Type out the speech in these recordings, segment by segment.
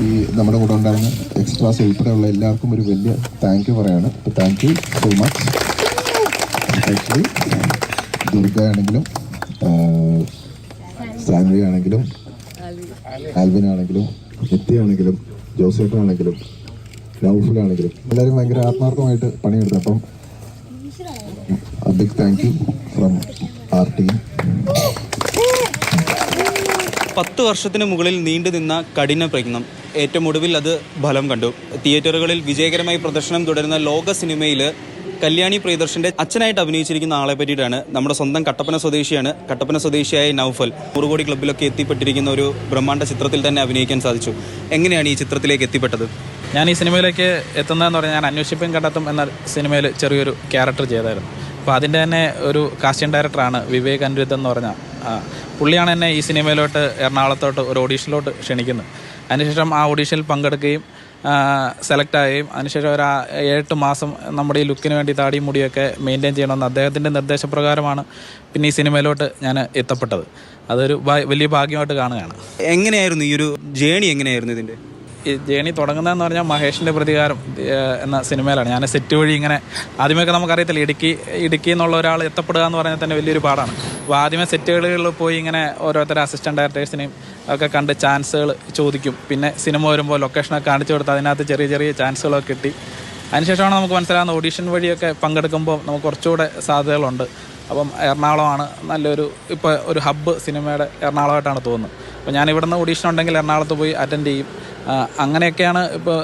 ഈ നമ്മുടെ കൂടെ ഉണ്ടായിരുന്ന എക്സ്ട്രാസ് ഉൾപ്പെടെയുള്ള എല്ലാവർക്കും ഒരു വലിയ താങ്ക് യു പറയാണ്. അപ്പോൾ thank you so much. Especially Durga ആണെങ്കിലും സാൻവി ആണെങ്കിലും ആൽവിൻ ആണെങ്കിലും നിത്യാണെങ്കിലും ജോസേട്ടാണെങ്കിലും നൗഫലാണെങ്കിലും എല്ലാവരും ഭയങ്കര ആത്മാർത്ഥമായിട്ട് പണിയെടുത്തു. അപ്പം big thank you from our team. 10 വർഷത്തിന് മുകളിൽ നീണ്ടു നിന്ന കഠിന പ്രയത്നം ഏറ്റവും ഒടുവിൽ അത് ഫലം കണ്ടു. തിയേറ്ററുകളിൽ വിജയകരമായി പ്രദർശനം തുടരുന്ന ലോക സിനിമയിൽ കല്യാണി പ്രിയദർശൻ്റെ അച്ഛനായിട്ട് അഭിനയിച്ചിരിക്കുന്ന ആളെ പറ്റിയിട്ടാണ്. നമ്മുടെ സ്വന്തം കട്ടപ്പന സ്വദേശിയാണ്. കട്ടപ്പന സ്വദേശിയായ നൗഫൽ 100 കോടി ക്ലബ്ബിലൊക്കെ എത്തിപ്പെട്ടിരിക്കുന്ന ഒരു ബ്രഹ്മാണ്ഡ ചിത്രത്തിൽ തന്നെ അഭിനയിക്കാൻ സാധിച്ചു. എങ്ങനെയാണ് ഈ ചിത്രത്തിലേക്ക് എത്തിപ്പെട്ടത്? ഞാൻ ഈ സിനിമയിലേക്ക് എത്തുന്നതെന്ന് പറഞ്ഞാൽ ഞാൻ അന്വേഷിപ്പും കണ്ടെത്തും എന്ന സിനിമയിൽ ചെറിയൊരു ക്യാരക്ടർ ചെയ്തായിരുന്നു. അപ്പോൾ അതിൻ്റെ തന്നെ ഒരു കാസ്റ്റിംഗ് ഡയറക്ടറാണ് വിവേക് അനിരുദ്ധ് എന്ന് പറഞ്ഞ പുള്ളിയാണ് എന്നെ ഈ സിനിമയിലോട്ട് എറണാകുളത്തോട്ട് ഒരു ഓഡീഷനിലോട്ട് ക്ഷണിക്കുന്നത്. അതിനുശേഷം ആ ഓഡീഷനിൽ പങ്കെടുക്കുകയും സെലക്ട് ആവുകയും അതിനുശേഷം ഒരു 7 മാസം നമ്മുടെ ഈ ലുക്കിന് വേണ്ടി താടിയും മുടിയൊക്കെ മെയിൻറ്റെയിൻ ചെയ്യണമെന്ന് അദ്ദേഹത്തിൻ്റെ നിർദ്ദേശപ്രകാരമാണ് പിന്നെ ഈ സിനിമയിലോട്ട് ഞാൻ എത്തപ്പെട്ടത്. അതൊരു വലിയ ഭാഗ്യമായിട്ട് കാണുകയാണ്. എങ്ങനെയായിരുന്നു ഈ ഒരു ജേണി? എങ്ങനെയായിരുന്നു ഇതിൻ്റെ ഈ ജേണി തുടങ്ങുന്നതെന്ന് പറഞ്ഞാൽ മഹേഷിൻ്റെ പ്രതികാരം എന്ന സിനിമയിലാണ്. ഞാൻ സെറ്റ് വഴി ഇങ്ങനെ ആദ്യമൊക്കെ നമുക്കറിയത്തില്ല, ഇടുക്കി എന്നുള്ള ഒരാൾ എത്തപ്പെടുക എന്ന് പറഞ്ഞാൽ തന്നെ വലിയൊരു പാടാണ്. അപ്പോൾ ആദ്യമേ സെറ്റുകളിൽ പോയി ഇങ്ങനെ ഓരോരുത്തർ അസിസ്റ്റൻറ്റ് ഡയറക്ടേഴ്സിനെയും ഒക്കെ കണ്ട് ചാൻസുകൾ ചോദിക്കും. പിന്നെ സിനിമ വരുമ്പോൾ ലൊക്കേഷനൊക്കെ കാണിച്ചു കൊടുത്ത് അതിനകത്ത് ചെറിയ ചെറിയ ചാൻസുകളൊക്കെ കിട്ടി. അതിനുശേഷമാണ് നമുക്ക് മനസ്സിലാകുന്ന ഓഡീഷൻ വഴിയൊക്കെ പങ്കെടുക്കുമ്പോൾ നമുക്ക് കുറച്ചുകൂടെ സാധ്യതകളുണ്ട്. അപ്പം എറണാകുളമാണ് നല്ലൊരു ഇപ്പോൾ ഒരു ഹബ്ബ് സിനിമയുടെ എറണാകുളമായിട്ടാണ് തോന്നുന്നത്. അപ്പോൾ ഞാൻ ഇവിടുന്ന് ഓഡീഷൻ ഉണ്ടെങ്കിൽ എറണാകുളത്ത് പോയി അറ്റൻഡ് ചെയ്യും. അങ്ങനെയൊക്കെയാണ് ഇപ്പോൾ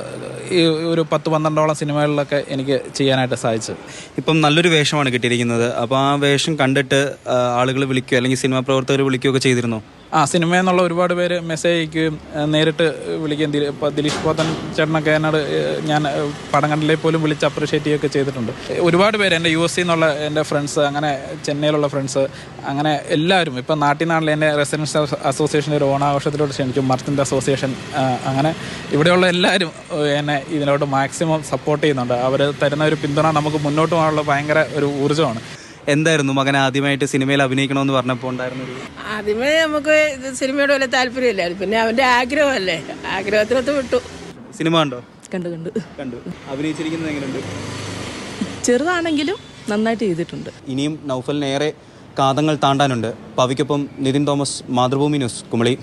ഈ ഒരു 10-12ഓളം സിനിമകളിലൊക്കെ എനിക്ക് ചെയ്യാനായിട്ട് സാധിച്ചത്. ഇപ്പം നല്ലൊരു വേഷമാണ് കിട്ടിയിരിക്കുന്നത്. അപ്പോൾ ആ വേഷം കണ്ടിട്ട് ആളുകൾ വിളിക്കുകയോ അല്ലെങ്കിൽ സിനിമാ പ്രവർത്തകർ വിളിക്കുകയൊക്കെ ചെയ്തിരുന്നോ? സിനിമയിൽ നിന്നുള്ള ഒരുപാട് പേര് മെസ്സേജ് അയക്കുകയും നേരിട്ട് വിളിക്കുകയും ഇപ്പോൾ ദിലീഷ് പോത്തൻ ചേട്ടനൊക്കെ എന്നോട് ഞാൻ പടം കണ്ടിലേക്ക് പോലും വിളിച്ച് അപ്രിഷ്യേറ്റ് ചെയ്യുകയൊക്കെ ചെയ്തിട്ടുണ്ട്. ഒരുപാട് പേര് എൻ്റെ US എന്നുള്ള എൻ്റെ ഫ്രണ്ട്സ്, അങ്ങനെ ചെന്നൈയിലുള്ള ഫ്രണ്ട്സ്, അങ്ങനെ എല്ലാവരും ഇപ്പം നാട്ടിൽ നിന്നാണല്ലോ എൻ്റെ റെസിഡൻസ് അസോസിയേഷൻ്റെ ഒരു ഓണാഘോഷത്തിലോട്ട് ക്ഷണിച്ചു, മർച്ചൻ്റ് അസോസിയേഷൻ. അങ്ങനെ ഇവിടെയുള്ള എല്ലാവരും എന്നെ ഇതിലോട്ട് മാക്സിമം സപ്പോർട്ട് ചെയ്യുന്നുണ്ട്. അവർ തരുന്ന ഒരു പിന്തുണ നമുക്ക് മുന്നോട്ട് പോകാനുള്ള ഭയങ്കര ഒരു ഊർജ്ജമാണ്. എന്തായിരുന്നു മകൻ ആദ്യമായിട്ട് സിനിമയിൽ അഭിനയിക്കണമെന്ന് പറഞ്ഞപ്പോൾ ഉണ്ടായിരുന്നത്? ആദ്യമേ നമുക്ക് സിനിമയോട് വലിയ താല്പര്യമില്ലായിരുന്നു. പിന്നെ അവൻ്റെ ആഗ്രഹമല്ലേ, ആഗ്രഹത്തിനൊത്ത് വിട്ടു. സിനിമ കണ്ടോ? കണ്ടു. അഭിനയിച്ചിരിക്കുന്നത് എങ്ങനെയുണ്ട്? ചെറുതാണെങ്കിലും നന്നായിട്ട് ചെയ്തിട്ടുണ്ട്. ഇനിയും നൗഫലിനേറെ കാതങ്ങൾ താണ്ടാനുണ്ട്. പവിക്കൊപ്പം നിതിൻ തോമസ്, മാതൃഭൂമി ന്യൂസ്, കുമളി.